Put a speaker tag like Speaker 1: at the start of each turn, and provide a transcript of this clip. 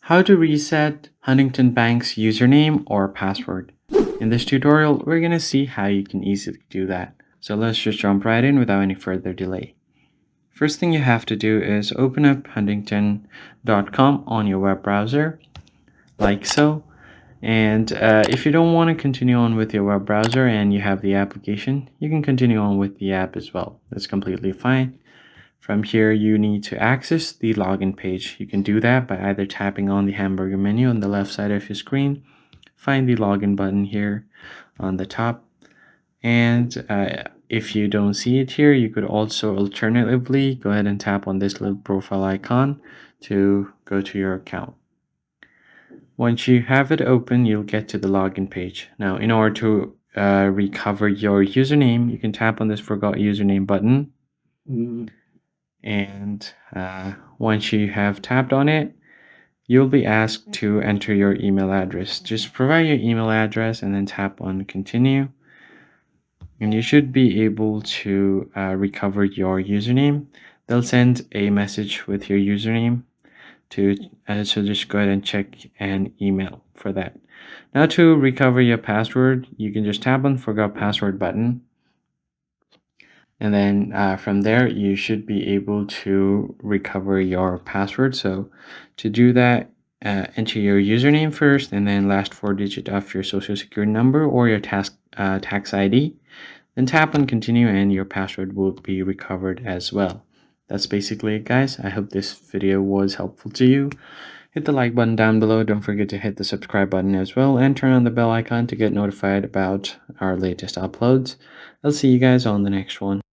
Speaker 1: How to reset Huntington Bank's username or password. In this tutorial, we're going to see how you can easily do that. So let's just jump right in without any further delay. First thing you have to do is open up huntington.com on your web browser, like so. And if you don't want to continue on with your web browser and you have the application, you can continue on with the app as well. That's completely fine. From here, you need to access the login page. You can do that by either tapping on the hamburger menu on the left side of your screen, find the login button here on the top, and if you don't see it here, you could also alternatively go ahead and tap on this little profile icon to go to your account. Once you have it open, you'll get to the login page. Now, in order to recover your username, you can tap on this forgot username button. And once you have tapped on it, you'll be asked to enter your email address. Just provide your email address and then tap on continue. And you should be able to recover your username. They'll send a message with your username so just go ahead and check an email for that. Now to recover your password, you can just tap on forgot password button. And then from there, you should be able to recover your password. So to do that, enter your username first and then last 4 digits of your social security number or your tax ID. Then tap on continue and your password will be recovered as well. That's basically it, guys. I hope this video was helpful to you. Hit the like button down below. Don't forget to hit the subscribe button as well and turn on the bell icon to get notified about our latest uploads. I'll see you guys on the next one.